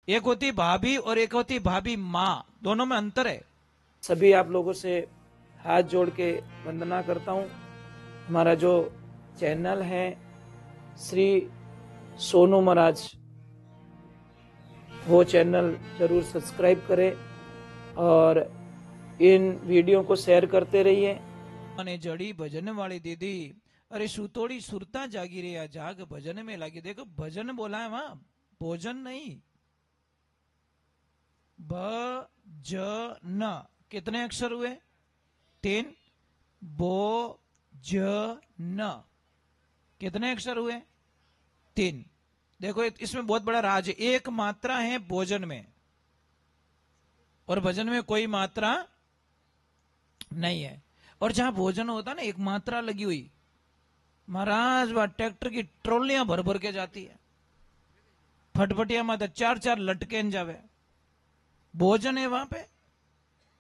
एक होती भाभी और एक होती भाभी माँ, दोनों में अंतर है। सभी आप लोगों से हाथ जोड़ के वंदना करता हूँ। हमारा जो चैनल है श्री सोनू महाराज, वो चैनल जरूर सब्सक्राइब करें और इन वीडियो को शेयर करते रहिए। અને જડી ભજન वाली दीदी, अरे सुतोड़ी सुरता जागी रे, जाग भजन में लागी। देखो भजन बोला है वहां, भोजन नहीं। भजन कितने अक्षर हुए? 3। भोजन कितने अक्षर हुए? 3। देखो इसमें बहुत बड़ा राज है। एक मात्रा है भोजन में और भजन में कोई मात्रा नहीं है। और जहां भोजन होता है ना, एक मात्रा लगी हुई, महाराज वह ट्रैक्टर की ट्रॉलियां भर भर के जाती है, फटफटिया में 4-4 लटके जावे। भोजन है वहां पे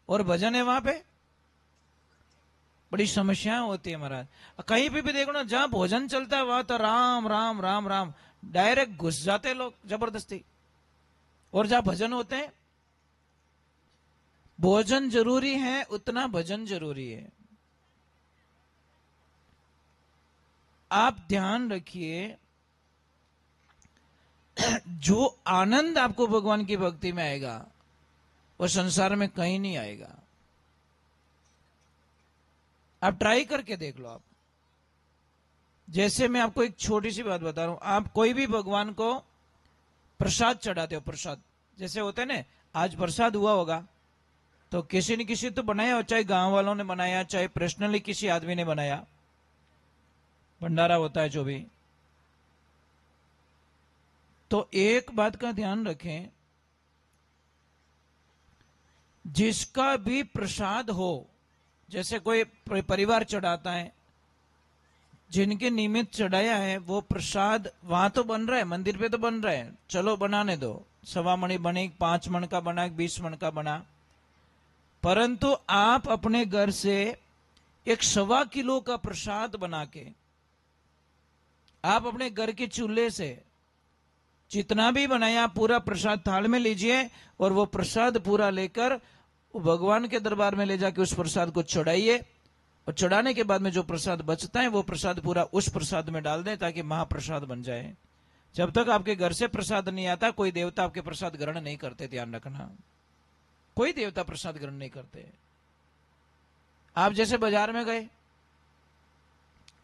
और भजन है वहां पे, बड़ी समस्याएं होती है महाराज। कहीं पे भी देखो ना, जहां भोजन चलता है वहां तो राम राम राम राम डायरेक्ट घुस जाते लोग जबरदस्ती। और जहां भजन होते हैं, भोजन जरूरी है उतना भजन जरूरी है। आप ध्यान रखिए, जो आनंद आपको भगवान की भक्ति में आएगा वो संसार में कहीं नहीं आएगा। आप ट्राई करके देख लो। आप जैसे मैं आपको एक छोटी सी बात बता रहा हूं, आप कोई भी भगवान को प्रसाद चढ़ाते हो, प्रसाद जैसे होते हैं ना, आज प्रसाद हुआ होगा तो किसी न किसी तो बनाया हो, चाहे गांव वालों ने बनाया, चाहे पर्सनली किसी आदमी ने बनाया, भंडारा होता है जो भी। तो एक बात का ध्यान रखें, जिसका भी प्रसाद हो, जैसे कोई परिवार चढ़ाता है, जिनके निमित्त चढ़ाया है वो प्रसाद वहां तो बन रहा है, मंदिर पे तो बन रहा है, चलो बनाने दो। 1.25 मण बने, 5 मण का बना, 20 मण का बना, परंतु आप अपने घर से एक 1.25 किलो का प्रसाद बना के आप अपने घर के चूल्हे से जितना भी बनाया पूरा प्रसाद थाल में लीजिए और वो प्रसाद पूरा लेकर भगवान के दरबार में ले जाके उस प्रसाद को चढ़ाइए। और चढ़ाने के बाद में जो प्रसाद बचता है वो प्रसाद पूरा उस प्रसाद में डाल दें ताकि महाप्रसाद बन जाए। जब तक आपके घर से प्रसाद नहीं आता, कोई देवता आपके प्रसाद ग्रहण नहीं करते, ध्यान रखना। कोई देवता प्रसाद ग्रहण नहीं करते। आप जैसे बाजार में गए,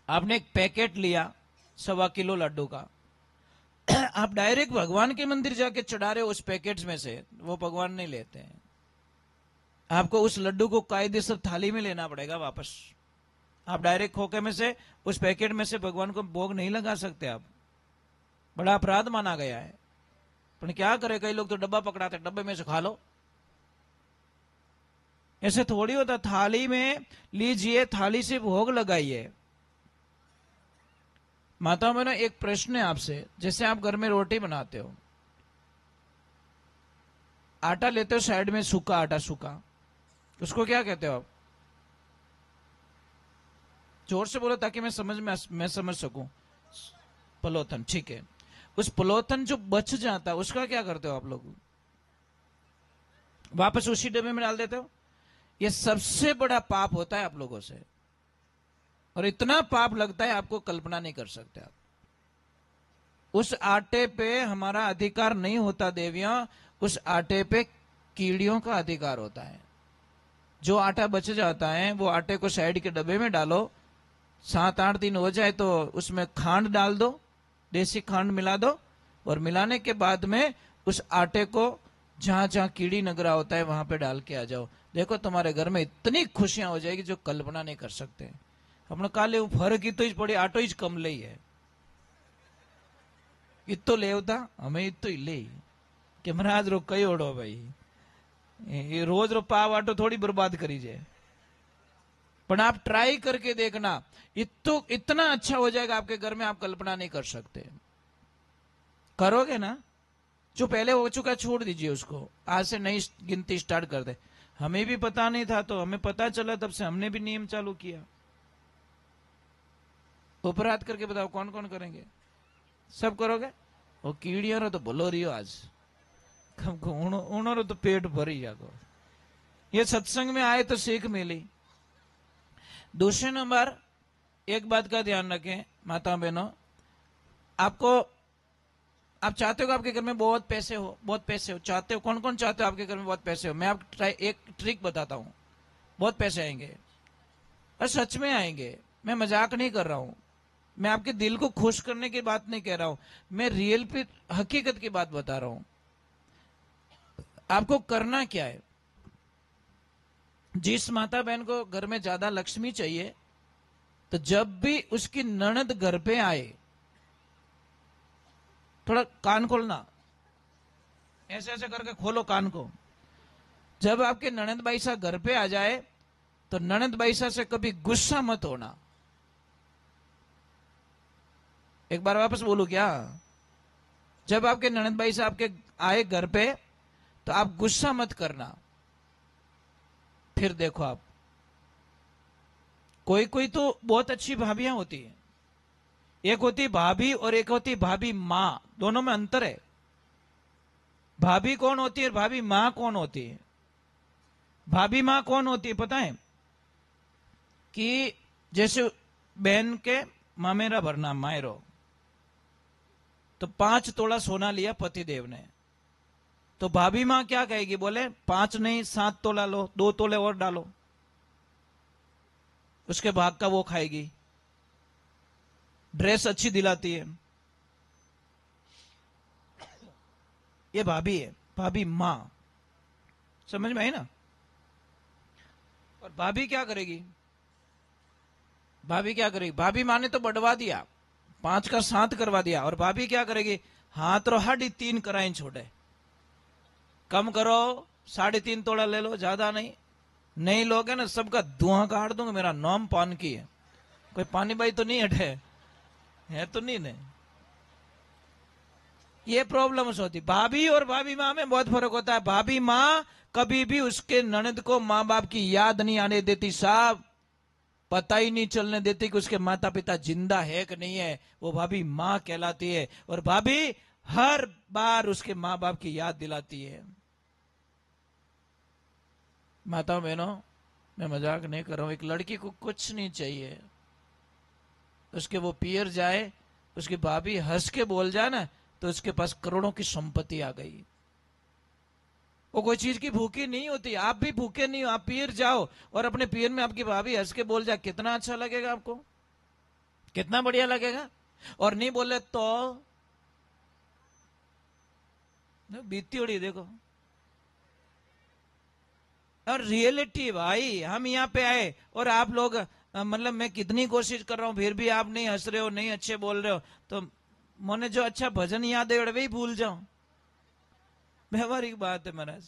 आपने एक पैकेट लिया 1.25 किलो लड्डू का, आप डायरेक्ट भगवान के मंदिर जाके चढ़ा रहे हो उस पैकेट में से, वो भगवान नहीं लेते हैं। आपको उस लड्डू को कायदेसर थाली में लेना पड़ेगा वापस। आप डायरेक्ट खोखे में से उस पैकेट में से भगवान को भोग नहीं लगा सकते। आप बड़ा अपराध माना गया है। पर क्या करे, कई लोग तो डब्बा पकड़ाते, डब्बे में से खा लो। ऐसे थोड़ी होता, थाली में लीजिए, थाली से भोग लगाइए। माता बहनों, एक प्रश्न है आपसे, जैसे आप घर में रोटी बनाते हो, आटा लेते हो साइड में, सूखा आटा, सूखा, उसको क्या कहते हो आप? जोर से बोलो ताकि मैं समझ सकूं। पलोथन, ठीक है। उस पलोथन जो बच जाता है उसका क्या करते हो आप लोग? वापस उसी डब्बे में डाल देते हो। यह सबसे बड़ा पाप होता है आप लोगों से, और इतना पाप लगता है आपको कल्पना नहीं कर सकते आप। उस आटे पे हमारा अधिकार नहीं होता देवियों, उस आटे पे कीड़ियों का अधिकार होता है। जो आटा बच जाता है वो आटे को साइड के डब्बे में डालो, 7-8 दिन हो जाए तो उसमें खांड डाल दो, देसी खांड मिला दो, और मिलाने के बाद में उस आटे को जहां जहां कीड़ी नगरा होता है वहां पे डाल के आ जाओ। देखो तुम्हारे घर में इतनी खुशियां हो जाएगी जो कल्पना नहीं कर सकते। अपने काले फर्क ही तो पड़ी, आटो ही कम ले है, इतो लेवता हमें इतो ही ले कि महाराज रो कई ओढ़ो भाई, ये रोज रो पाव आटो थोड़ी बर्बाद करी जाए। पर आप ट्राई करके देखना, इतना अच्छा हो जाएगा आपके घर में, आप कल्पना नहीं कर सकते। करोगे ना? जो पहले हो चुका छोड़ दीजिए उसको, आज से नई गिनती स्टार्ट कर दे। हमें भी पता नहीं था, तो हमें पता चला, तब से हमने भी नियम चालू किया। ऊपर हाथ करके बताओ कौन कौन करेंगे? सब करोगे? वो कीड़ियों तो बोलो रही हो आज हमको उन्होंने तो पेट भर ही जागो। ये सत्संग में आए तो सीख मिली। दूसरे नंबर, एक बात का ध्यान रखें माता बहनों, आप चाहते हो कि आपके घर में बहुत पैसे हो, बहुत पैसे हो, चाहते हो? कौन कौन चाहते हो आपके घर में बहुत पैसे हो? मैं आपको एक ट्रिक बताता हूं, बहुत पैसे आएंगे और सच में आएंगे। मैं मजाक नहीं कर रहा हूं, मैं आपके दिल को खुश करने की बात नहीं कह रहा हूं, मैं रियल पे हकीकत की बात बता रहा हूं। आपको करना क्या है, जिस माता बहन को घर में ज्यादा लक्ष्मी चाहिए, तो जब भी उसकी ननद घर पे आए, थोड़ा कान खोलना, ऐसे ऐसे करके खोलो कान को। जब आपके ननद भाई साहब घर पे आ जाए तो ननद भाई साहब से कभी गुस्सा मत होना। एक बार वापस बोलू क्या? जब आपके ननद भाई साहब के आए घर पे तो आप गुस्सा मत करना। फिर देखो आप, कोई कोई तो बहुत अच्छी भाभियां होती है, एक होती भाभी और एक होती भाभी मां, दोनों में अंतर है। भाभी कौन होती है और भाभी मां कौन होती है? भाभी मां कौन होती है पता है? कि जैसे बहन के मामेरा भरना मायरो, तो 5 तोला सोना लिया पतिदेव ने, तो भाभी मां क्या कहेगी? बोले 5 नहीं 7 तोला लो, 2 तोले और डालो, उसके भाग का वो खाएगी। ड्रेस अच्छी दिलाती है, ये भाभी है, भाभी मां। समझ में आई ना? और भाभी क्या करेगी? भाभी क्या करेगी? भाभी मां ने तो बढ़वा दिया, 5 का 7 करवा दिया, और भाभी क्या करेगी? हाथ रो 3.5 कराएं छोड़े, कम करो, 3.5 तोड़ा ले लो, ज्यादा नहीं। नहीं लोगे ना सबका धुआं काट दूंगा, मेरा नाम पान की है। कोई पानी बाई तो नहीं हटे है तो नहीं ने? ये प्रॉब्लम्स होती। भाभी और भाभी मां में बहुत फर्क होता है। भाभी मां कभी भी उसके ननद को मां बाप की याद नहीं आने देती साहब, पता ही नहीं चलने देती कि उसके माता पिता जिंदा है कि नहीं है, वो भाभी मां कहलाती है। और भाभी हर बार उसके मां बाप की याद दिलाती है। माताओं बहनों, मैं मजाक नहीं कर रहा हूं, एक लड़की को कुछ नहीं चाहिए, उसके वो पियर जाए, उसकी भाभी हंस के बोल जाए ना, तो उसके पास करोड़ों की संपत्ति आ गई। वो कोई चीज की भूखी नहीं होती। आप भी भूखे नहीं हो, आप पियर जाओ और अपने पियर में आपकी भाभी हंस के बोल जाए, कितना अच्छा लगेगा आपको, कितना बढ़िया लगेगा। और नहीं बोले तो बीती उड़ी देखो। और रियलिटी भाई, हम यहां पे आए और आप लोग मतलब मैं कितनी कोशिश कर रहा हूं फिर भी आप नहीं हंस रहे हो, नहीं अच्छे बोल रहे हो, तो मैंने जो अच्छा भजन याद है वही भूल जाओ। व्यवहारिक बात है महाराज।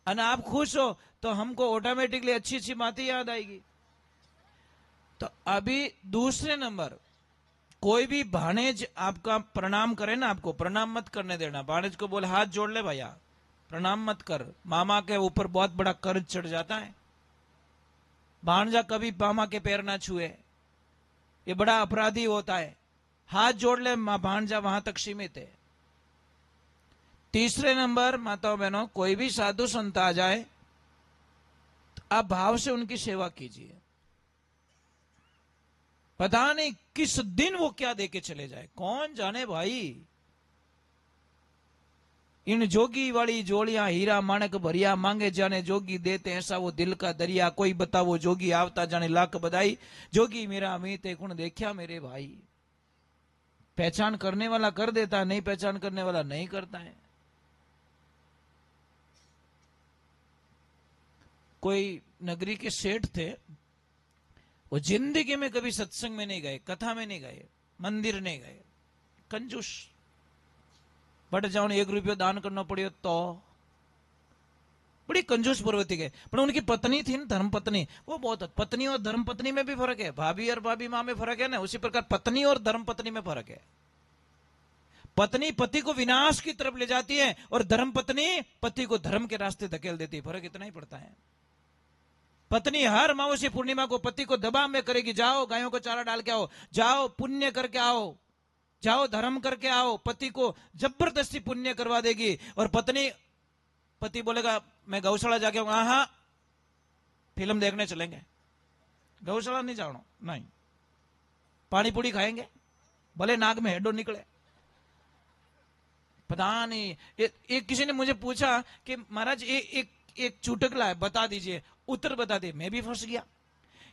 और आप खुश हो तो हमको ऑटोमेटिकली अच्छी अच्छी बातें याद आएगी। तो अभी दूसरे नंबर, कोई भी भाणेज आपका प्रणाम करे ना, आपको प्रणाम मत करने देना। भाणेज को बोले हाथ जोड़ ले भैया, प्रणाम मत कर, मामा के ऊपर बहुत बड़ा कर्ज चढ़ जाता है। भांजा कभी मामा के पैर ना छुए, ये बड़ा अपराधी होता है। हाथ जोड़ ले भांजा, वहां तक सीमित है। तीसरे नंबर माताओं बहनों, कोई भी साधु संत आ जाए तो आप भाव से उनकी सेवा कीजिए। पता नहीं किस दिन वो क्या देके चले जाए, कौन जाने भाई। इन जोगी वाली जोड़ियां हीरा माणक भरिया, मांगे जाने जोगी देते ऐसा वो दिल का दरिया। कोई बताओ जोगी आवता जाने लाख बधाई, जोगी मेरा अमित है कुण देखा मेरे भाई। पहचान करने वाला कर देता है, नहीं पहचान करने वाला नहीं करता है। कोई नगरी के सेठ थे, वो जिंदगी में कभी सत्संग में नहीं गए, कथा में नहीं गए, मंदिर नहीं गए, कंजूस। बट जाओ 1 रुपयो दान करना पड़ियो तो बड़ी कंजूस प्रवृत्ति के। पर उनकी पत्नी थी ना, धर्म पत्नी, वो बहुत। पत्नी और धर्म पत्नी में भी फर्क है, भाभी और भाभी मां में फर्क है ना, उसी प्रकार पत्नी और धर्म पत्नी में फर्क है। पत्नी पति को विनाश की तरफ ले जाती है और धर्म पत्नी पति को धर्म के रास्ते धकेल देती है। फर्क इतना ही पड़ता है। पत्नी हर अमावस्या पूर्णिमा को पति को दबाव में करेगी, जाओ गायों को चारा डाल के आओ, जाओ पुण्य करके आओ, जाओ धर्म करके आओ, पति को जबरदस्ती पुण्य करवा देगी। और पति बोलेगा मैं गौशाला जाके आऊंगा, हाँ फिल्म देखने चलेंगे, गौशाला नहीं जानो, नहीं पानी पूड़ी खाएंगे, भले नाक में हेडो निकले। पता नहीं, एक किसी ने मुझे पूछा कि महाराज एक चुटकला है, बता दीजिए, उत्तर बता दिए। मैं भी फंस गया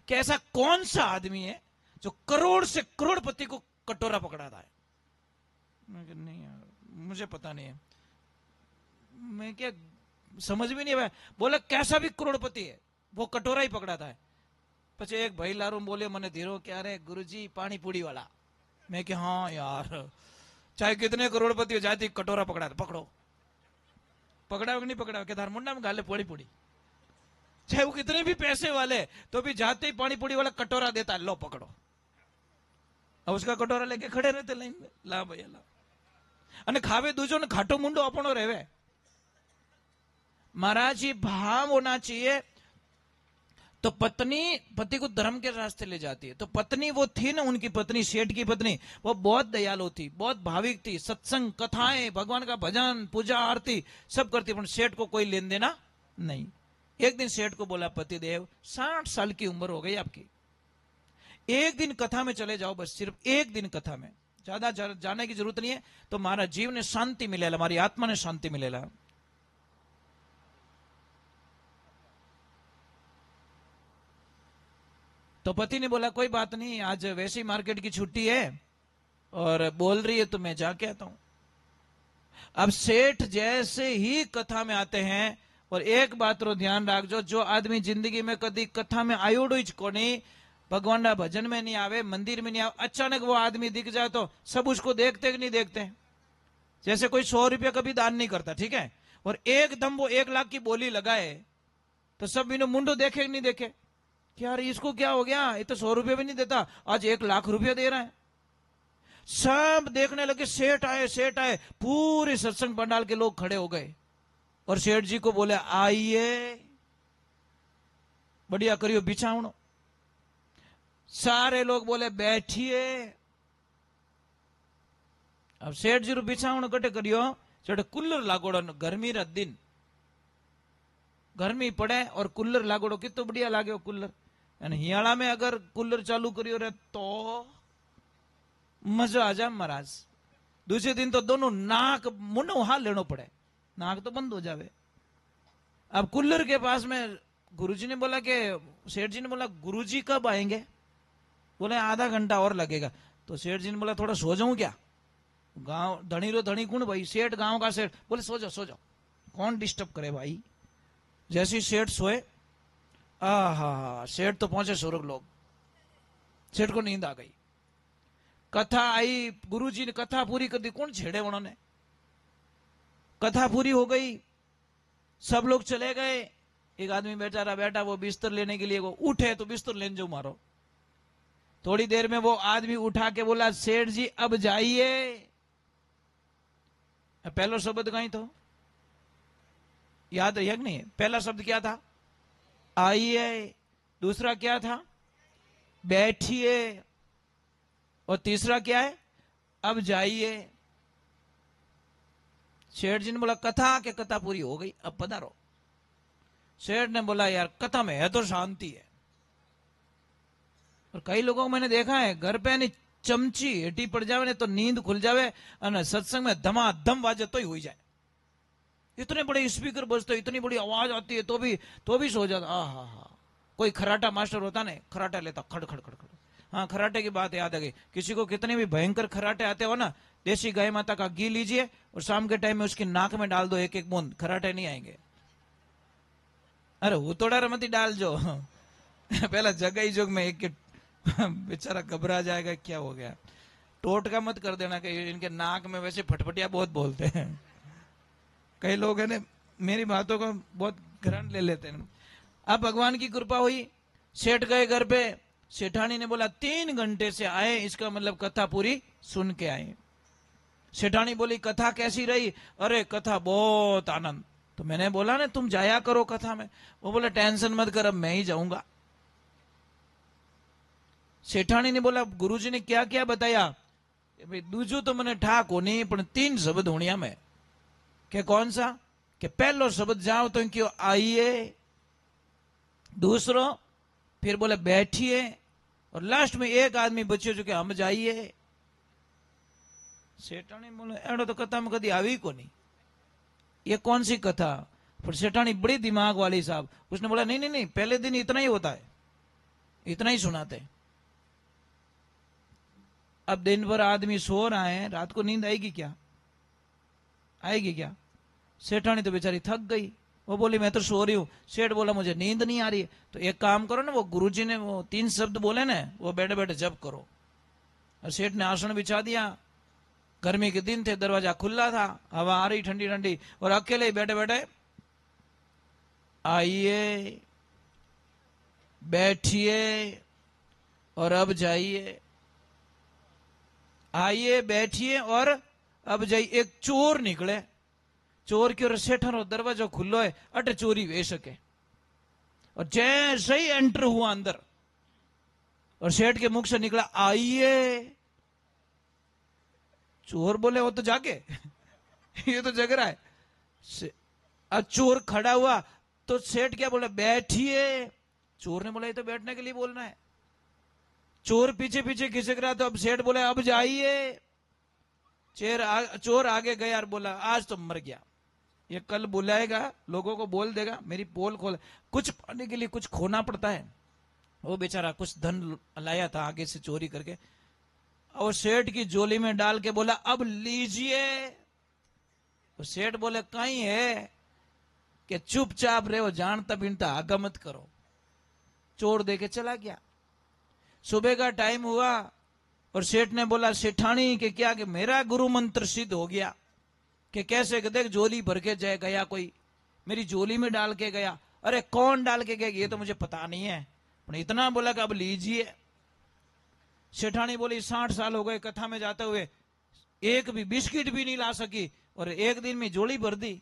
कि ऐसा कौन सा आदमी है जो करोड़ से करोड़पति को कटोरा पकड़ाता है। नहीं यार, मुझे पता नहीं है, मैं क्या समझ भी नहीं आया। बोला कैसा भी करोड़पति है वो कटोरा ही पकड़ाता है। પછી એક ભાઈ લારું બોલે મને ધીરો ક્યારે ગુરુજી પાણી પૂડી વાળા। मैं कि हाँ यार, चाहे कितने करोड़पति हो जाती कटोरा पकड़ा पकड़ो, पकड़ा कि नहीं पकड़ा कि धार मुंडा में गाले पूड़ी पूड़ी। चाहे वो कितने भी पैसे वाले तो भी जाते ही पानी पूड़ी वाला कटोरा देता है, लो पकड़ो। अब उसका कटोरा लेके खड़े रहते लाइन में, ला भैया ला। અને ખાવે दूजो ने घाटो मुंडो अपनो रहवे। महाराज जी भाव होना चाहिए। तो पत्नी पति को धर्म के रास्ते ले जाती है। तो पत्नी वो थी ना, उनकी पत्नी, सेठ की पत्नी, वो बहुत दयालु थी, बहुत भाविक थी, सत्संग, कथाएं, भगवान का भजन, पूजा, आरती सब करती, पर सेठ को कोई लेन देना नहीं। एक दिन सेठ को बोला पतिदेव 60 साल की उम्र हो गई आपकी, एक दिन कथा में चले जाओ, बस सिर्फ एक दिन कथा में, ज्यादा जाने की जरूरत नहीं है, तो हमारा जीव ने शांति मिलेगा, हमारी आत्मा ने शांति मिलेगा। तो पति ने बोला कोई बात नहीं, आज वैसे ही मार्केट की छुट्टी है और बोल रही है तो मैं जाके आता हूं। अब सेठ जैसे ही कथा में आते हैं, और एक बात रो ध्यान रखजो, जो आदमी जिंदगी में कभी कथा में आयोडो ज कोनी, भगवान ना भजन में नहीं आवे, मंदिर में नहीं आवे, अचानक वो आदमी दिख जाए तो सब उसको देखते कि नहीं देखते। जैसे कोई 100 रुपया कभी दान नहीं करता, ठीक है, और एकदम वो 1 लाख की बोली लगाए तो सब इन्हों मुंडो देखे कि नहीं देखे, क्या यार इसको क्या हो गया, ये तो 100 रुपया भी नहीं देता, आज 1 लाख रुपया दे रहा है। सब देखने लगे, सेठ आए, सेठ आए, पूरे सत्संग पंडाल के लोग खड़े हो गए और सेठ जी को बोले आइए, बढ़िया करियो बिछावनो। सारे लोग बोले बैठिए। अब सेठ जी रो बिछावनो कटे करियो, सेठ कूलर लागोड़ो, गर्मी रा दिन, गर्मी पड़े और कूलर लागोड़ो, कितो बढ़िया लागे कूलर। हियाला में अगर कूलर चालू करियो रे तो मजा आ जाए महाराज। दूसरे दिन तो दोनों नाक मुंह हाथ लेनो पड़े, नाक तो बंद हो जावे। अब कूलर के पास में गुरुजी ने बोला कि सेठ जी ने बोला गुरुजी कब आएंगे, बोले आधा घंटा और लगेगा। तो सेठ जी ने बोला थोड़ा सो जाऊं क्या, गांव धनी रो धनी कौन भाई, सेठ गांव का सेठ। बोले सो जाओ सो जाओ, कौन डिस्टर्ब करे भाई। जैसे सेठ सोए, आहा, सेठ तो पहुंचे स्वर्ग लोग, सेठ को नींद आ गई। कथा आई, गुरुजी ने कथा पूरी कर दी, कौन छेड़े उन्होंने, कथा पूरी हो गई, सब लोग चले गए। एक आदमी बेचारा बैठा, वो बिस्तर लेने के लिए, वो उठे तो बिस्तर लेने जाओ मारो। थोड़ी देर में वो आदमी उठा के बोला सेठ जी अब जाइए। पहला शब्द कहीं तो याद है कि नहीं, पहला शब्द क्या था, आइए, दूसरा क्या था, बैठिए, और तीसरा क्या है, अब जाइए। सेठ जी ने बोला कथा के कथा पूरी हो गई, अब पधारो। सेठ ने बोला यार कथा में है तो शांति है। और कई लोगों को मैंने देखा है घर पे नहीं चमची हेटी पड़ जावे ने तो नींद खुल जावे, और सत्संग में धमाधम वाजे तो ही हो जाए। इतने बड़े स्पीकर बजते, इतनी बड़ी आवाज आती है तो भी सो जाता। हा। कोई खराटा मास्टर होता ने, खराटा लेता खड़ खड़ खड़ खड़। हाँ, खराटे की बात याद आ गई। किसी को कितने भी भयंकर खराटे आते हो ना, देसी गाय माता का घी लीजिए और शाम के टाइम में उसकी नाक में डाल दो एक एक बूंद, खराटे नहीं आएंगे। अरे हुतोड़ा रमती डाल जो पहला जगह ही जोग में एक बेचारा घबरा जाएगा, क्या हो गया। टोटका मत कर देना कि इनके नाक में वैसे फटफटिया बहुत बोलते हैं। कई लोग है ना मेरी बातों को बहुत ग्रहण ले लेते हैं। अब भगवान की कृपा हुई, सेठ गए घर पे, सेठानी ने बोला 3 घंटे से आए, इसका मतलब कथा पूरी सुन के आए। सेठानी बोली कथा कैसी रही, अरे कथा बहुत आनंद। तो मैंने बोला ना तुम जाया करो कथा में, वो बोले टेंशन मत कर, अब मैं ही जाऊंगा। सेठानी ने बोला गुरुजी ने क्या क्या बताया, कि भाई दूजू तो मैंने ठाक होनी पर 3 शब्द होनिया में के कौन सा कि पहलो शब्द जाओ तो क्यों आइए, दूसरो फिर बोले बैठिए, और लास्ट में एक आदमी बच्चे जो कि हम जाइए। सेठानी बोले एड़ो तो कथा में कभी आई को नहीं, ये कौन सी कथा। पर सेठानी बड़ी दिमाग वाली साहब, उसने बोला नहीं नहीं नहीं, पहले दिन इतना ही होता है, इतना ही सुनाते। अब दिन भर आदमी सो रहा है, रात को नींद आएगी क्या, आएगी क्या। सेठानी तो बेचारी थक गई, वो बोली मैं तो सो रही हूं। सेठ बोला मुझे नींद नहीं आ रही है। तो एक काम करो ना, वो गुरुजी ने वो 3 शब्द बोले ना, वो बैठे बैठे जप करो। और सेठ ने आसन बिछा दिया, गर्मी के दिन थे, दरवाजा खुला था, हवा आ रही ठंडी ठंडी, और अकेले ही बैठे बैठे आइए, बैठिए और अब जाइए, आइए बैठिए और अब जाइए। एक चोर निकले, चोर की ओर सेठन दरवाजा खुलो है, अटे चोरी वे सके। और जैसे ही एंटर हुआ अंदर, और सेठ के मुख से निकला आइए। चोर बोले वो तो जागे ये तो जग रहा है। अब चोर खड़ा हुआ तो सेठ क्या बोले बैठिए। चोर ने बोला ये तो बैठने के लिए बोलना है। चोर पीछे पीछे खिसक रहा, तो अब सेठ बोले अब जाइए। चोर आगे गया और बोला आज तो मर गया, ये कल बुलाएगा, लोगों को बोल देगा मेरी पोल खोल। कुछ पाने के लिए कुछ खोना पड़ता है। वो बेचारा कुछ धन लाया था आगे से चोरी करके, और सेठ की झोली में डाल के बोला अब लीजिए। तो सेठ बोले कहीं है कि चुपचाप रहो, जानता बिनता आगा मत करो। चोर देके चला गया। सुबह का टाइम हुआ और सेठ ने बोला सेठानी के क्या कि मेरा गुरु मंत्र सिद्ध हो गया। कि कैसे कि देख झोली भर के जाए गया, कोई मेरी झोली में डाल के गया। अरे कौन डाल के गया ये तो मुझे पता नहीं है, पर इतना बोला कि अब लीजिए। सेठानी बोली 60 साल हो गए कथा में जाते हुए, एक भी बिस्किट भी नहीं ला सकी, और एक दिन में झोली भर दी।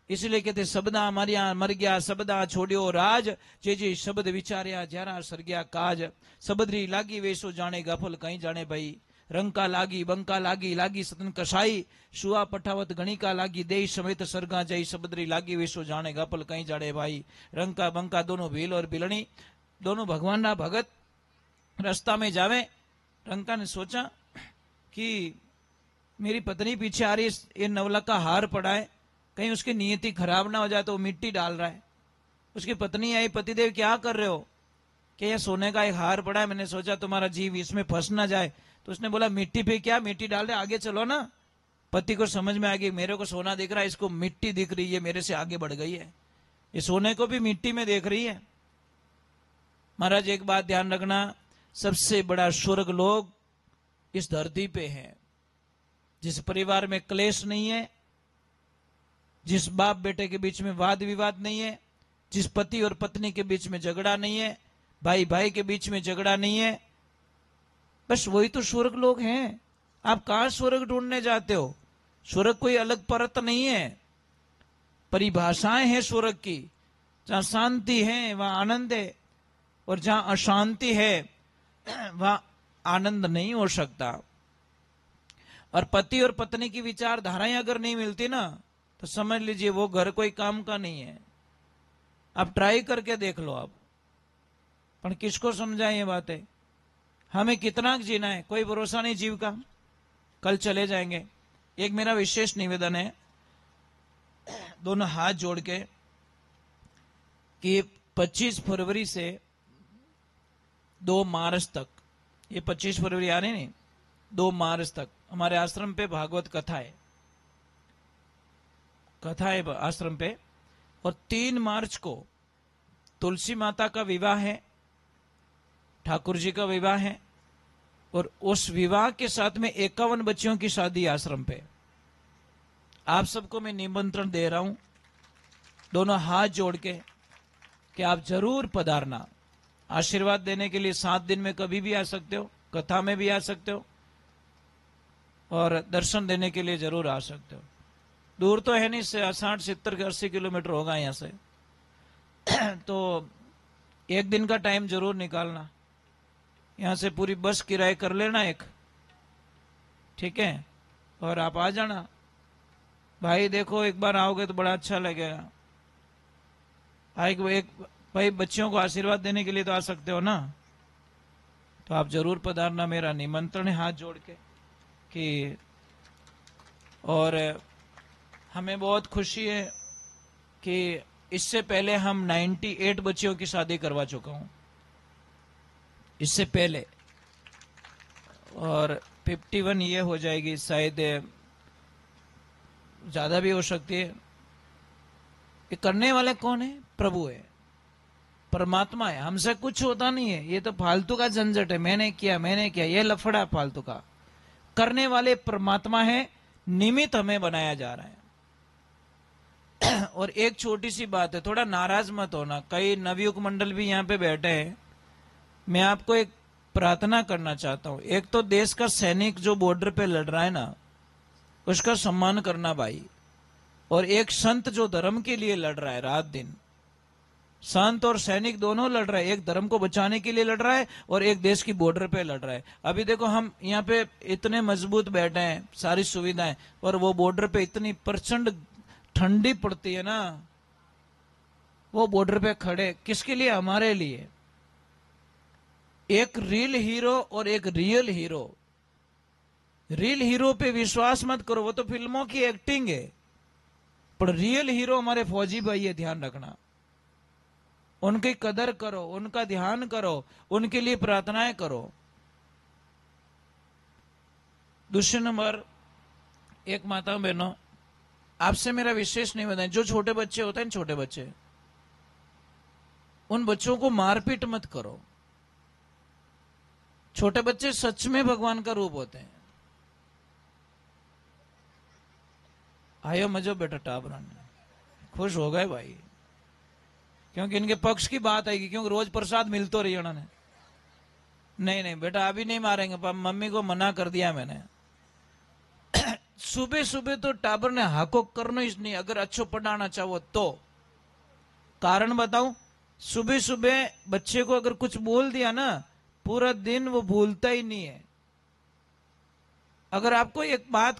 इसलिए कहते शब्दा मरिया मर गया शब्दा छोड़ियो राज, जे शब्द विचार्या जरा सर गया काज। सबदरी लागी वेसो जाने गफल कहीं जाने भाई, रंका लागी बंका लागी लागी सतन कसाई, शुआ पठावत गणिका लागी दे समेत सरगा जई। सबदरी लागी वेसो जाने गफल कहीं जाने भाई, रंका बंका दोनों भील और बिलनी, दोनों भगवान ना भगत रास्ता में जावे। रंका ने सोचा कि मेरी पत्नी पीछे आ रही है, ये नवलक का हार पड़ा है, कहीं उसकी नियति खराब ना हो जाए, तो वो मिट्टी डाल रहा है। उसकी पत्नी आई, पतिदेव क्या कर रहे हो, कि यह सोने का एक हार पड़ा है, मैंने सोचा तुम्हारा जीव इसमें फंस ना जाए। तो उसने बोला मिट्टी पे क्या, मिट्टी डाल दे, आगे चलो ना। पति को समझ में आ गई मेरे को सोना दिख रहा है, इसको मिट्टी दिख रही है, मेरे से आगे बढ़ गई है, ये सोने को भी मिट्टी में देख रही है। महाराज एक बात ध्यान रखना, सबसे बड़ा स्वर्ग लोग इस धरती पे है। जिस परिवार में क्लेश नहीं है, जिस बाप बेटे के बीच में वाद विवाद नहीं है, जिस पति और पत्नी के बीच में झगड़ा नहीं है, भाई भाई के बीच में झगड़ा नहीं है, बस वही तो स्वर्ग लोग हैं। आप कहां स्वर्ग ढूंढने जाते हो, स्वर्ग कोई अलग परत नहीं है, परिभाषाएं हैं स्वर्ग की। जहां शांति है वहां आनंद है, और जहां अशांति है वहां आनंद नहीं हो सकता। और पति और पत्नी की विचारधाराएं अगर नहीं मिलती ना, तो समझ लीजिए वो घर कोई काम का नहीं है। आप ट्राई करके देख लो आप, पर किसको समझाएं ये बातें। हमें कितना जीना है, कोई भरोसा नहीं जीव का, कल चले जाएंगे। एक मेरा विशेष निवेदन है, दोनों हाथ जोड़ के, कि 25 फरवरी से 2 मार्च तक, ये 25 फरवरी आ रही नहीं, 2 मार्च तक हमारे आश्रम पे भागवत कथा है, आश्रम पे। और 3 मार्च को तुलसी माता का विवाह है, ठाकुर जी का विवाह है, और उस विवाह के साथ में 51 बच्चियों की शादी आश्रम पे। आप सबको मैं निमंत्रण दे रहा हूं, दोनों हाथ जोड़ के, कि आप जरूर पधारना। आशीर्वाद देने के लिए 7 दिन में कभी भी आ सकते हो, कथा में भी आ सकते हो, और दर्शन देने के लिए जरूर आ सकते हो। दूर तो है नहीं, 60, 70, 80 किलोमीटर होगा यहां से तो एक दिन का टाइम जरूर निकालना। यहां से पूरी बस किराए कर लेना एक, ठीक है, और आप आ जाना भाई। देखो एक बार आओगे तो बड़ा अच्छा लगेगा। एक भाई बच्चियों को आशीर्वाद देने के लिए तो आ सकते हो ना, तो आप जरूर पधारना, मेरा निमंत्रण है हाथ जोड़ के कि। और हमें बहुत खुशी है कि इससे पहले हम 98 बच्चियों की शादी करवा चुका हूं इससे पहले, और 51 ये हो जाएगी, शायद ज्यादा भी हो सकती है। ये करने वाले कौन है? प्रभु है, परमात्मा है। हमसे कुछ होता नहीं है, ये तो फालतू का झंझट है, मैंने किया, ये लफड़ा फालतू का। करने वाले परमात्मा है, निमित्त हमें बनाया जा रहा है। और एक छोटी सी बात है, थोड़ा नाराज मत होना, कई नवयुग मंडल भी यहां पे बैठे हैं। मैं आपको एक प्रार्थना करना चाहता हूं। एक तो देश का सैनिक जो बॉर्डर पे लड़ रहा है ना, उसका सम्मान करना भाई। और एक संत जो धर्म के लिए लड़ रहा है रात दिन, संत और सैनिक दोनों लड़ रहे हैं, एक धर्म को बचाने के लिए लड़ रहा है और एक देश की बॉर्डर पे लड़ रहा है। अभी देखो हम यहाँ पे इतने मजबूत बैठे हैं, सारी सुविधाएं, और वो बॉर्डर पे इतनी प्रचंड ठंडी पड़ती है ना, वो बॉर्डर पे खड़े किसके लिए? हमारे लिए। एक रियल हीरो और एक रियल हीरो। रियल हीरो पे विश्वास मत करो, वो तो फिल्मों की एक्टिंग है, पर रियल हीरो हमारे फौजी भाई है, ध्यान रखना। उनकी कदर करो, उनका ध्यान करो, उनके लिए प्रार्थनाएं करो। दूसरे नंबर, एक माता बहनों, आपसे मेरा विशेष निवेदन है, जो छोटे बच्चे होते हैं, छोटे बच्चे, उन बच्चों को मारपीट मत करो। छोटे बच्चे सच में भगवान का रूप होते हैं। आयो मजो बेटा टाबरन, खुश हो गए भाई, क्योंकि इनके पक्ष की बात आएगी, क्योंकि रोज प्रसाद मिल तो रही उन्होंने। नहीं नहीं बेटा अभी नहीं मारेंगे, मम्मी को मना कर दिया मैंने। सुबह सुबह तो टाबर ने हाको करना ही नहीं, अगर अच्छो पढ़ाना चाहो तो। कारण बताऊं, सुबह सुबह बच्चे को अगर कुछ बोल दिया ना, पूरा दिन वो भूलता ही नहीं है। अगर आपको एक बात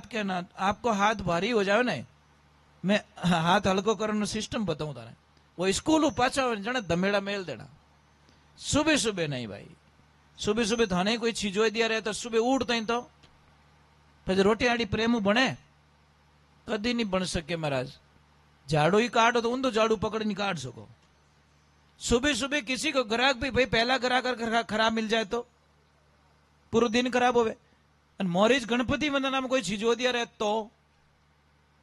कहना, आपको हाथ भारी हो जाए ना, मैं हाथ हल्को करने सिस्टम बताऊं तारे, वो स्कूल पाचा जाने धमेड़ा मेल देना। सुबह सुबह नहीं भाई, सुबह सुबह थाने कोई चीजो दिया रहे तो सुबह उठता ही तो પછી રોટી આડી પ્રેમ બને? કદી નહીં બન શકે महाराज। झाड़ू ही काटो तो ऊंधो झाड़ू पकड़ नहीं काट सको। सुबह सुबह किसी को ग्राहक भी भाई पहला ग्राहक खराब मिल जाए तो पूरा दिन खराब होवे। मोरीज गणपति वंदना में कोई चीजो दिया रहे तो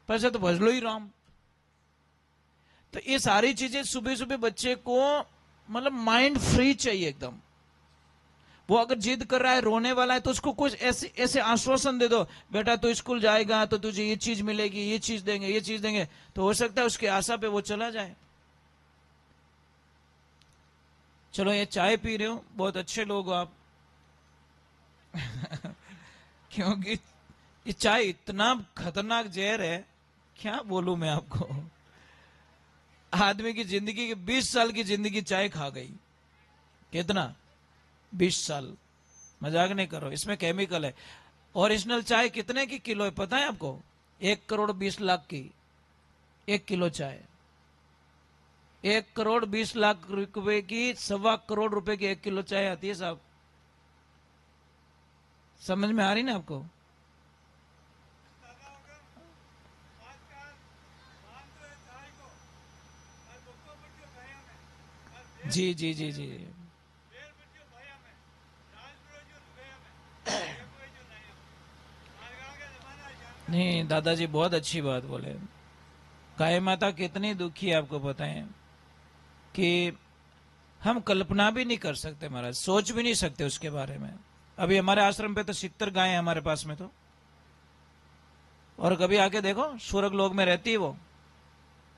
पैसे तो भजलो ही राम। तो ये सारी चीजें सुबह सुबह बच्चे को मतलब माइंड फ्री चाहिए एकदम। वो अगर जिद कर रहा है, रोने वाला है, तो उसको कुछ ऐसे आश्वासन दे दो, बेटा तू स्कूल जाएगा तो तुझे ये चीज मिलेगी, ये चीज देंगे, ये चीज देंगे, तो हो सकता है उसकी आशा पे वो चला जाए। चलो ये चाय पी रहे हो, बहुत अच्छे लोग हो आप। क्योंकि ये चाय इतना खतरनाक जहर है, क्या बोलूं मैं आपको। आदमी की जिंदगी की 20 साल की जिंदगी चाय खा गई। कितना? 20 साल। मजाक नहीं करो, इसमें केमिकल है। ओरिजिनल चाय कितने की किलो है पता है आपको? 1,20,00,000 की 1 किलो चाय। 1,20,00,000 रुपए की 1.25 करोड़ रुपए की 1 किलो चाय आती है साहब। समझ में आ रही ना आपको? जी जी जी जी। नहीं दादाजी बहुत अच्छी बात बोले। गाय माता कितनी दुखी है आपको पता है कि हम कल्पना भी नहीं कर सकते महाराज, सोच भी नहीं सकते उसके बारे में। अभी हमारे आश्रम पे तो 70 गायें हमारे पास में तो, और कभी आके देखो स्वर्ग लोक में रहती है वो।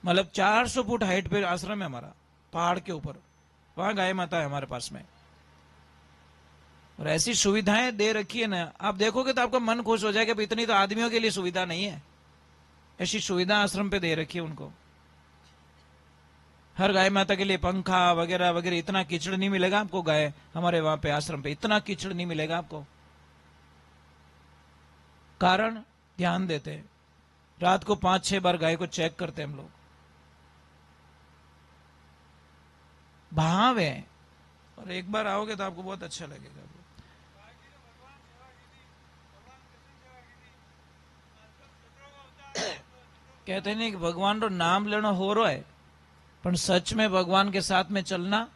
मतलब 400 फुट हाइट पे आश्रम है हमारा, पहाड़ के ऊपर, वहां गाय माता है हमारे पास में। और ऐसी सुविधाएं दे रखी है ना, आप देखोगे तो आपका मन खुश हो जाएगा। इतनी तो आदमियों के लिए सुविधा नहीं है, ऐसी सुविधा आश्रम पे दे रखी है उनको। हर गाय माता के लिए पंखा वगैरह वगैरह। इतना कीचड़ नहीं मिलेगा आपको गाय हमारे वहां पे आश्रम पे, इतना कीचड़ नहीं मिलेगा आपको। कारण ध्यान देते हैं। रात को 5-6 बार गाय को चेक करते हैं हम लोग। भाव है, और एक बार आओगे तो आपको बहुत अच्छा लगेगा। कहते नहीं कि भगवान रो नाम लेना हो रहा है, पर सच में भगवान के साथ में चलना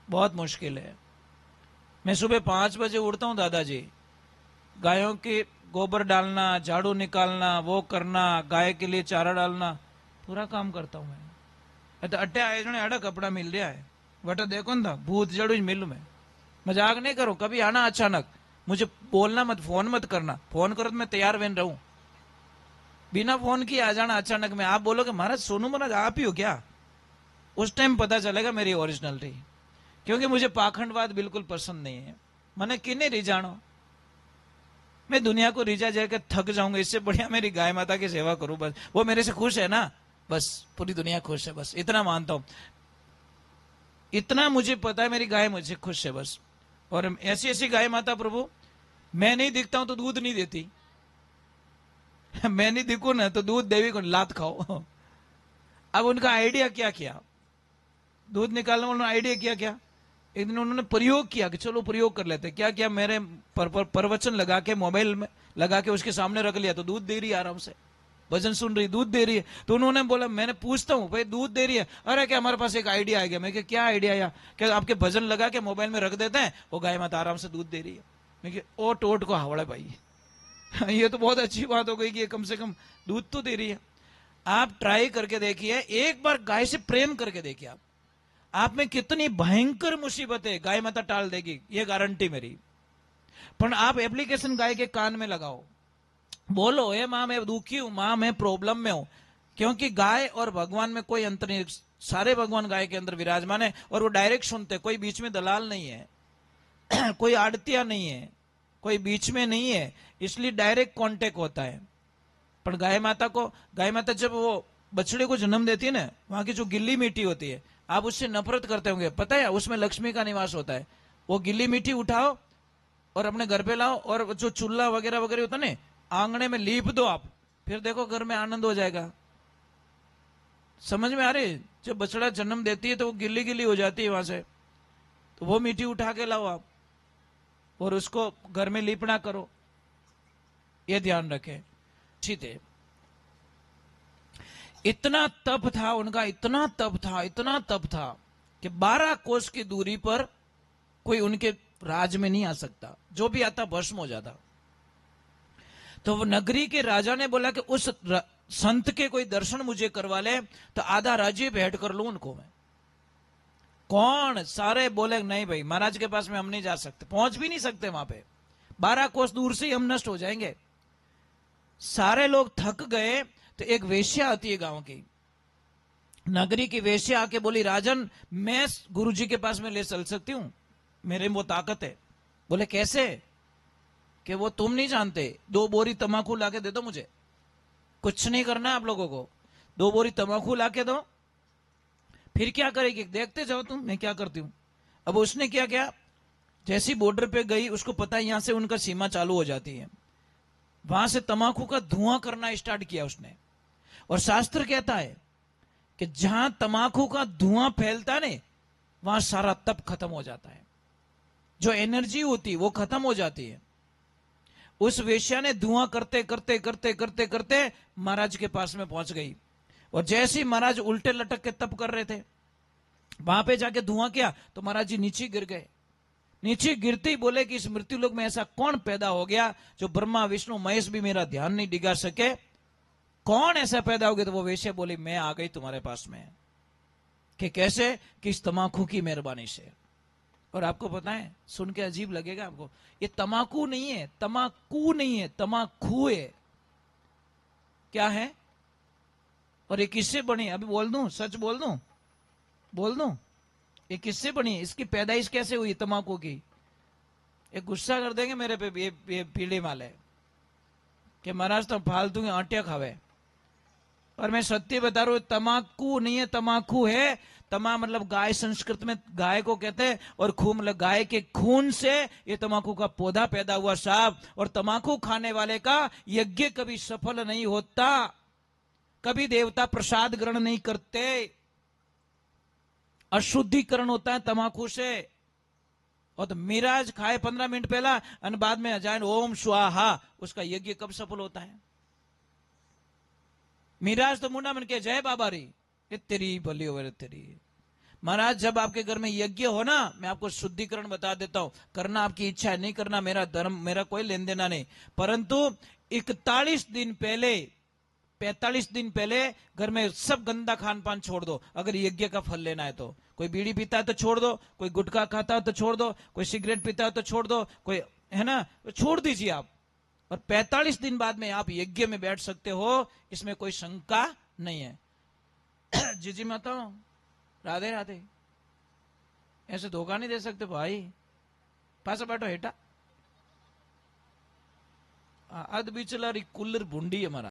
बहुत मुश्किल है। मैं सुबह 5 बजे उठता हूं दादाजी, गायों के गोबर डालना, झाड़ू निकालना, वो करना, गाय के लिए चारा डालना, पूरा काम करता हूं मैं। तो अट्टे आए जने अड़ा कपड़ा मिल रहा है, वटा देखो ना भूत जड़ू मिलू में। मजाक नहीं करो, कभी आना अचानक, मुझे बोलना मत, फोन मत करना। फोन करो तो मैं तैयार वेन रहूं, बिना फोन किए आ जाना अचानक में। आप बोलोगे महाराज सोनू महाराज आप ही हो क्या, उस टाइम पता चलेगा मेरी ओरिजिनलिटी। क्योंकि मुझे पाखंडवाद बिल्कुल पसंद नहीं है। मैंने किन्ने रिझाणो, मैं दुनिया को रिझा जाकर थक जाऊंगा, इससे बढ़िया मेरी गाय माता की सेवा करूं बस। वो मेरे से खुश है ना, बस पूरी दुनिया खुश है, बस इतना मानता हूं। इतना मुझे पता है मेरी गाय मुझसे खुश है बस। और ऐसी ऐसी गाय माता प्रभु, मैं नहीं दिखता हूं तो दूध नहीं देती मैं नहीं दिखूं ना तो दूध देवी को लात खाओ अब उनका आइडिया क्या किया, दूध निकालने वालों ने आइडिया किया क्या, एक दिन उन्होंने प्रयोग किया कि चलो प्रयोग कर लेते। क्या किया, मेरे प्रवचन लगा के मोबाइल में लगा के उसके सामने रख लिया, तो दूध दे रही है आराम से, भजन सुन रही, दूध दे रही है। तो उन्होंने बोला, मैंने पूछता हूं भाई दूध दे रही है, अरे क्या हमारे पास एक आइडिया आ गया। मैं क्या आइडिया आया, क्या आपके भजन लगा के मोबाइल में रख देते हैं, वो गाय माता आराम से दूध दे रही है। मैं ओ टोट को हावड़ा भाई ये तो बहुत अच्छी बात हो गई कि कम से कम दूध तो दे रही है। आप ट्राई करके देखिए, एक बार गाय से प्रेम करके देखिए, आप में कितनी भयंकर मुसीबतें गाय माता टाल देगी, ये गारंटी मेरी। पर आप एप्लीकेशन गाय के कान में लगाओ, बोलो ए मां मैं दुखी हूं, मां मैं प्रॉब्लम में हूं। क्योंकि गाय और भगवान में कोई अंतर नहीं, सारे भगवान गाय के अंदर विराजमान है और वो डायरेक्ट सुनते, कोई बीच में दलाल नहीं है कोई आड़तिया नहीं है, कोई बीच में नहीं है, इसलिए डायरेक्ट कांटेक्ट होता है। पर गाय माता जब वो बछड़े को जन्म देती है ना, वहां की जो गिल्ली मिट्टी होती है, आप उससे नफरत करते होंगे, पता है उसमें लक्ष्मी का निवास होता है। वो गिल्ली मिट्टी उठाओ और अपने घर पे लाओ, और जो चूल्हा वगैरह वगैरह होता है ना, आंगने में लीप दो आप, फिर देखो घर में आनंद हो जाएगा। समझ में आ रही, जब बछड़ा जन्म देती है तो वो गिल्ली गिल्ली हो जाती है वहां से, तो वो मिट्टी उठा के लाओ आप और उसको घर में लीपना करो, ये ध्यान रखें। ठीक है, इतना तप था उनका, इतना तप था, इतना तप था कि 12 कोस की दूरी पर कोई उनके राज में नहीं आ सकता, जो भी आता भस्म हो जाता। तो वो नगरी के राजा ने बोला कि उस संत के कोई दर्शन मुझे करवा ले तो आधा राज्य भेंट कर लूं उनको मैं। कौन, सारे बोले नहीं भाई महाराज के पास में हम नहीं जा सकते, पहुंच भी नहीं सकते वहां पे, 12 कोस दूर से ही हम नष्ट हो जाएंगे। सारे लोग थक गए तो एक वेश्या आती है गांव की, नगरी की वेश्या आके बोली, राजन मैं गुरुजी के पास में ले चल सकती हूं, मेरे में वो ताकत है। बोले कैसे, कि वो तुम नहीं जानते, 2 बोरी तमाकू लाके दे दो मुझे, कुछ नहीं करना है आप लोगों को, 2 बोरी तमाकू लाके दो, फिर क्या करेगी देखते जाओ तुम मैं क्या करती हूं। अब उसने क्या किया, जैसी बॉर्डर पे गई, उसको पता है यहां से उनका सीमा चालू हो जाती है, वहां से तमाकू का धुआं करना स्टार्ट किया उसने। और शास्त्र कहता है कि जहां तमाकू का धुआं फैलता है वहां सारा तप खत्म हो जाता है, जो एनर्जी होती वो खत्म हो जाती है। उस वेश्या ने धुआं करते करते करते करते करते महाराज के पास में पहुंच गई, और जैसे ही महाराज उल्टे लटक के तप कर रहे थे, वहां पे जाके धुआं किया तो महाराज जी नीचे गिर गए। नीचे गिरते ही बोले कि इस मृत्यु लोक में ऐसा कौन पैदा हो गया जो ब्रह्मा विष्णु महेश भी मेरा ध्यान नहीं डिगा सके, कौन ऐसा पैदा हो गया। तो वो वेश्या बोली, मैं आ गई तुम्हारे पास में। कि कैसे, कि इस तमाकू की मेहरबानी से। और आपको पता है, सुन के अजीब लगेगा आपको, ये तमाकू नहीं है, तमाकू नहीं है, तमाकू है। क्या है, और ये किससे बनी, अभी बोल दूं, सच बोल दूं, ये किससे बनी, इसकी पैदाइश कैसे हुई तमाकू की। एक गुस्सा कर देंगे मेरे पे ये पीढ़ी वाले कि महाराज तो फालतू के आटिया खावे, और मैं सत्य बता रहा हूं, तमाकू नहीं है, तमाकू है। तमा मतलब गाय, संस्कृत में गाय को कहते हैं, और खून मतलब गाय के खून से ये तमाकू का पौधा पैदा हुआ साहब। और तमाकू खाने वाले का यज्ञ कभी सफल नहीं होता, कभी देवता प्रसाद ग्रहण नहीं करते, अशुद्धिकरण होता है तमाकू से। और तो मिराज खाए 15 मिनट पहला और बाद में अजायन ओम स्वाहा, उसका यज्ञ कब सफल होता है? मिराज तो मुंडा मन के जय बाबा री, ये तेरी भली हो तेरी। महाराज जब आपके घर में यज्ञ हो ना, मैं आपको शुद्धिकरण बता देता हूं, करना आपकी इच्छा है, नहीं करना मेरा धर्म, मेरा कोई लेन देना नहीं, परंतु 41 दिन पहले 45 दिन पहले घर में सब गंदा खान पान छोड़ दो, अगर यज्ञ का फल लेना है तो। कोई बीड़ी पीता है तो छोड़ दो, कोई गुटखा खाता है तो छोड़ दो, कोई सिगरेट पीता है तो छोड़ दो, कोई है ना, छोड़ दीजिए आप। और 45 दिन बाद में आप यज्ञ में बैठ सकते हो, इसमें कोई शंका नहीं है। जीजी माता राधे राधे, ऐसे धोखा नहीं दे सकते भाई। पास बैठो हेठा, अद बिचला कुल्लर भूंडी हमारा।